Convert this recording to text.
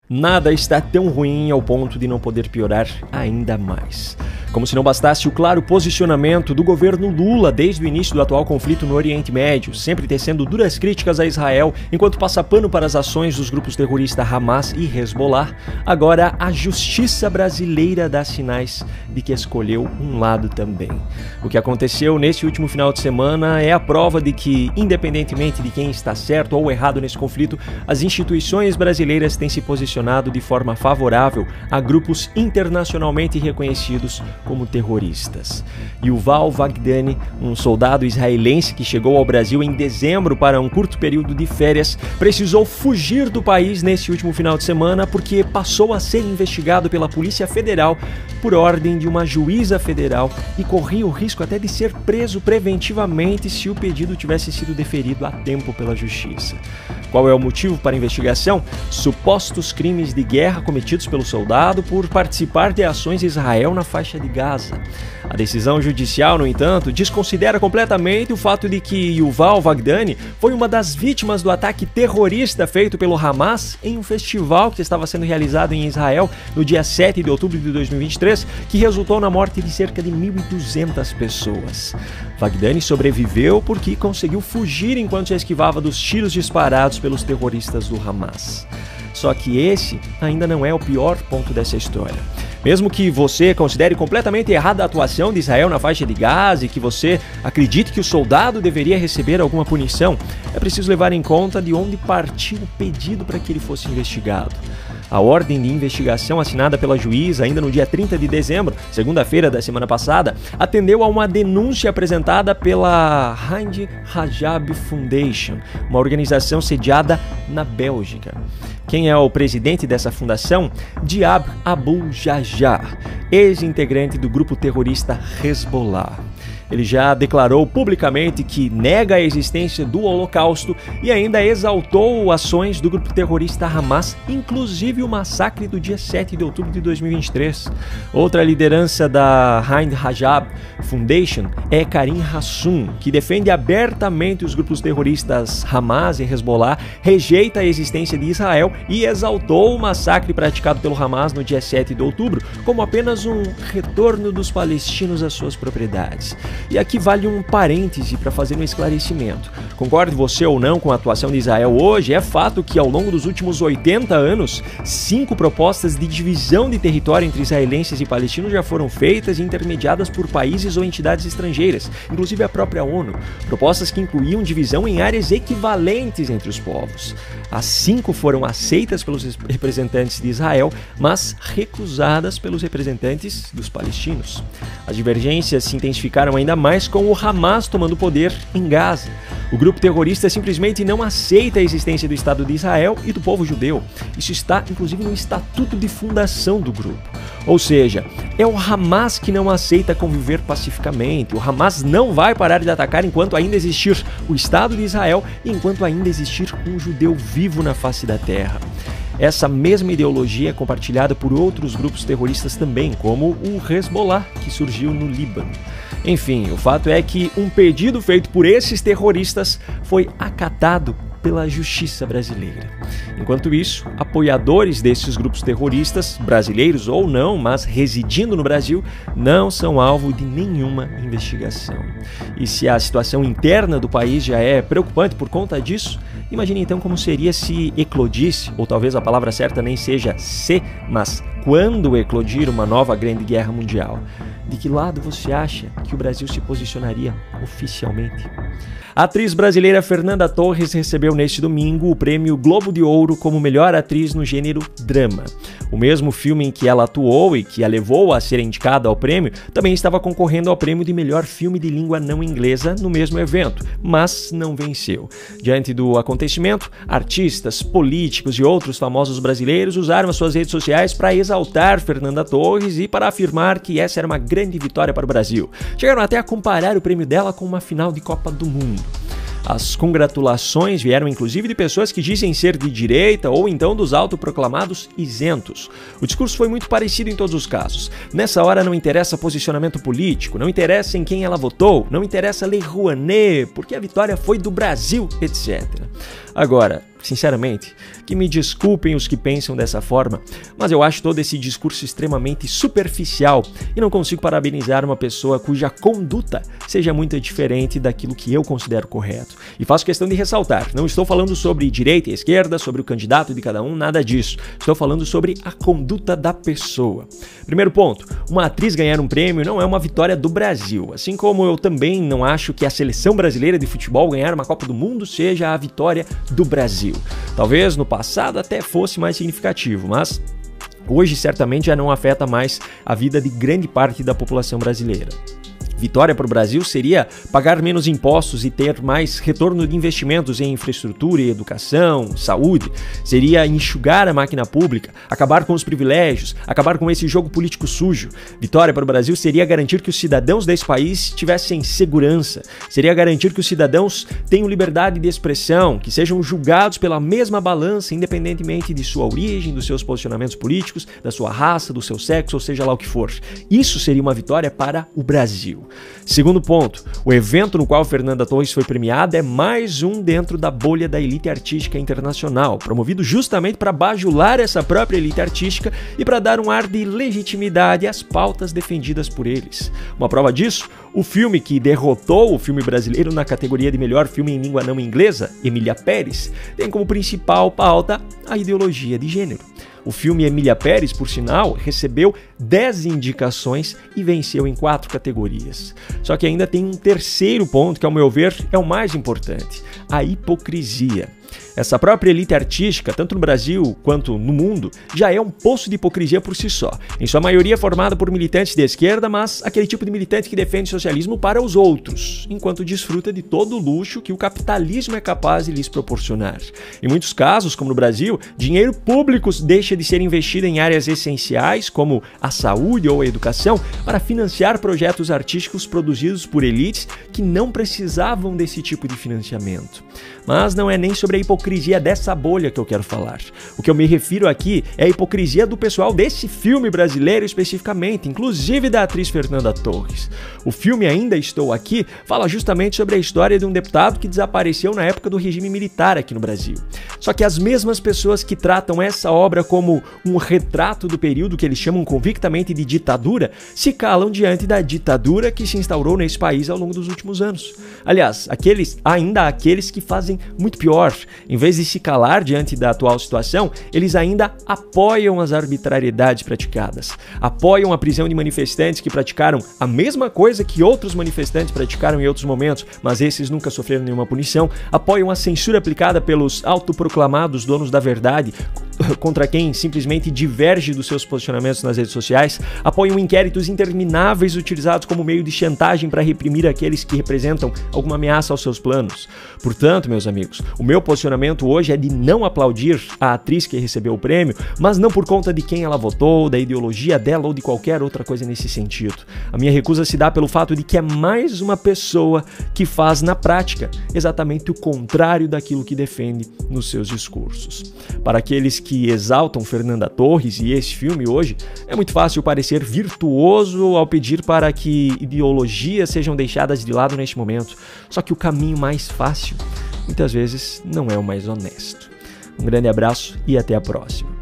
Nada está tão ruim ao ponto de não poder piorar ainda mais. Como se não bastasse o claro posicionamento do governo Lula desde o início do atual conflito no Oriente Médio, sempre tecendo duras críticas a Israel enquanto passa pano para as ações dos grupos terroristas Hamas e Hezbollah, agora a justiça brasileira dá sinais de que escolheu um lado também. O que aconteceu nesse último final de semana é a prova de que, independentemente de quem está certo ou errado nesse conflito, as instituições brasileiras têm se posicionado de forma favorável a grupos internacionalmente reconhecidos como terroristas. Yuval Wagdani, um soldado israelense que chegou ao Brasil em dezembro para um curto período de férias, precisou fugir do país nesse último final de semana porque passou a ser investigado pela Polícia Federal por ordem de uma juíza federal e corria o risco até de ser preso preventivamente se o pedido tivesse sido deferido a tempo pela Justiça. Qual é o motivo para a investigação? Supostos crimes de guerra cometidos pelo soldado por participar de ações de Israel na faixa de Gaza. A decisão judicial, no entanto, desconsidera completamente o fato de que Yuval Wagdani foi uma das vítimas do ataque terrorista feito pelo Hamas em um festival que estava sendo realizado em Israel no dia 7 de outubro de 2023, que resultou na morte de cerca de 1.200 pessoas. Wagdani sobreviveu porque conseguiu fugir enquanto se esquivava dos tiros disparados pelos terroristas do Hamas. Só que esse ainda não é o pior ponto dessa história. Mesmo que você considere completamente errada a atuação de Israel na faixa de Gaza e que você acredite que o soldado deveria receber alguma punição, é preciso levar em conta de onde partiu o pedido para que ele fosse investigado. A ordem de investigação assinada pela juíza ainda no dia 30 de dezembro, segunda-feira da semana passada, atendeu a uma denúncia apresentada pela Hand Rajab Foundation, uma organização sediada na Bélgica. Quem é o presidente dessa fundação? Diab Abu Jajjar, ex-integrante do grupo terrorista Hezbollah. Ele já declarou publicamente que nega a existência do Holocausto e ainda exaltou ações do grupo terrorista Hamas, inclusive o massacre do dia 7 de outubro de 2023. Outra liderança da Hand Rajab Foundation é Karim Hassoun, que defende abertamente os grupos terroristas Hamas e Hezbollah, rejeita a existência de Israel e exaltou o massacre praticado pelo Hamas no dia 7 de outubro como apenas um retorno dos palestinos às suas propriedades. E aqui vale um parêntese para fazer um esclarecimento. Concorde você ou não com a atuação de Israel hoje, é fato que ao longo dos últimos 80 anos, 5 propostas de divisão de território entre israelenses e palestinos já foram feitas e intermediadas por países ou entidades estrangeiras, inclusive a própria ONU. Propostas que incluíam divisão em áreas equivalentes entre os povos. As 5 foram aceitas pelos representantes de Israel, mas recusadas pelos representantes dos palestinos. As divergências se intensificaram ainda mais com o Hamas tomando poder em Gaza. O grupo terrorista simplesmente não aceita a existência do Estado de Israel e do povo judeu. Isso está, inclusive, no estatuto de fundação do grupo. Ou seja, é o Hamas que não aceita conviver pacificamente. O Hamas não vai parar de atacar enquanto ainda existir o Estado de Israel e enquanto ainda existir um judeu vivo na face da terra. Essa mesma ideologia é compartilhada por outros grupos terroristas também, como o Hezbollah, que surgiu no Líbano. Enfim, o fato é que um pedido feito por esses terroristas foi acatado pela justiça brasileira. Enquanto isso, apoiadores desses grupos terroristas, brasileiros ou não, mas residindo no Brasil, não são alvo de nenhuma investigação. E se a situação interna do país já é preocupante por conta disso, imagine então como seria se eclodisse, ou talvez a palavra certa nem seja se, mas quando eclodir uma nova grande guerra mundial. De que lado você acha que o Brasil se posicionaria oficialmente? A atriz brasileira Fernanda Torres recebeu neste domingo o prêmio Globo de Ouro como melhor atriz no gênero drama. O mesmo filme em que ela atuou e que a levou a ser indicada ao prêmio também estava concorrendo ao prêmio de melhor filme de língua não inglesa no mesmo evento, mas não venceu. Diante do acontecimento, artistas, políticos e outros famosos brasileiros usaram as suas redes sociais para exaltar Fernanda Torres e para afirmar que essa era uma grande vitória para o Brasil. Chegaram até a comparar o prêmio dela com uma final de Copa do Mundo. As congratulações vieram inclusive de pessoas que dizem ser de direita ou então dos autoproclamados isentos. O discurso foi muito parecido em todos os casos. Nessa hora não interessa posicionamento político, não interessa em quem ela votou, não interessa Lei Rouanet, porque a vitória foi do Brasil, etc. Agora, sinceramente, que me desculpem os que pensam dessa forma, mas eu acho todo esse discurso extremamente superficial e não consigo parabenizar uma pessoa cuja conduta seja muito diferente daquilo que eu considero correto. E faço questão de ressaltar, não estou falando sobre direita e esquerda, sobre o candidato de cada um, nada disso. Estou falando sobre a conduta da pessoa. Primeiro ponto, uma atriz ganhar um prêmio não é uma vitória do Brasil, assim como eu também não acho que a seleção brasileira de futebol ganhar uma Copa do Mundo seja a vitória do Brasil. Talvez no passado até fosse mais significativo, mas hoje certamente já não afeta mais a vida de grande parte da população brasileira. Vitória para o Brasil seria pagar menos impostos e ter mais retorno de investimentos em infraestrutura e educação, saúde. Seria enxugar a máquina pública, acabar com os privilégios, acabar com esse jogo político sujo. Vitória para o Brasil seria garantir que os cidadãos desse país tivessem segurança. Seria garantir que os cidadãos tenham liberdade de expressão, que sejam julgados pela mesma balança, independentemente de sua origem, dos seus posicionamentos políticos, da sua raça, do seu sexo, ou seja lá o que for. Isso seria uma vitória para o Brasil. Segundo ponto, o evento no qual Fernanda Torres foi premiada é mais um dentro da bolha da elite artística internacional, promovido justamente para bajular essa própria elite artística e para dar um ar de legitimidade às pautas defendidas por eles. Uma prova disso, o filme que derrotou o filme brasileiro na categoria de melhor filme em língua não inglesa, Emília Pérez, tem como principal pauta a ideologia de gênero. O filme Emília Pérez, por sinal, recebeu 10 indicações e venceu em 4 categorias. Só que ainda tem um terceiro ponto que, ao meu ver, é o mais importante: a hipocrisia. Essa própria elite artística, tanto no Brasil quanto no mundo, já é um poço de hipocrisia por si só. Em sua maioria formada por militantes de esquerda, mas aquele tipo de militante que defende socialismo para os outros, enquanto desfruta de todo o luxo que o capitalismo é capaz de lhes proporcionar. Em muitos casos, como no Brasil, dinheiro público deixa de ser investido em áreas essenciais, como a saúde ou a educação, para financiar projetos artísticos produzidos por elites que não precisavam desse tipo de financiamento. Mas não é nem sobre a hipocrisia dessa bolha que eu quero falar. O que eu me refiro aqui é a hipocrisia do pessoal desse filme brasileiro especificamente, inclusive da atriz Fernanda Torres. O filme Ainda Estou Aqui fala justamente sobre a história de um deputado que desapareceu na época do regime militar aqui no Brasil. Só que as mesmas pessoas que tratam essa obra como um retrato do período que eles chamam convictamente de ditadura, se calam diante da ditadura que se instaurou nesse país ao longo dos últimos anos. Aliás, ainda há aqueles que fazem muito pior. Em vez de se calar diante da atual situação, eles ainda apoiam as arbitrariedades praticadas. Apoiam a prisão de manifestantes que praticaram a mesma coisa que outros manifestantes praticaram em outros momentos, mas esses nunca sofreram nenhuma punição. Apoiam a censura aplicada pelos autoproclamados donos da verdade, contra quem simplesmente diverge dos seus posicionamentos nas redes sociais, apoiam inquéritos intermináveis utilizados como meio de chantagem para reprimir aqueles que representam alguma ameaça aos seus planos. Portanto, meus amigos, o meu posicionamento hoje é de não aplaudir a atriz que recebeu o prêmio, mas não por conta de quem ela votou, da ideologia dela ou de qualquer outra coisa nesse sentido. A minha recusa se dá pelo fato de que é mais uma pessoa que faz na prática exatamente o contrário daquilo que defende nos seus discursos. Para aqueles que exaltam Fernanda Torres e esse filme hoje, é muito fácil parecer virtuoso ao pedir para que ideologias sejam deixadas de lado neste momento. Só que o caminho mais fácil, muitas vezes, não é o mais honesto. Um grande abraço e até a próxima.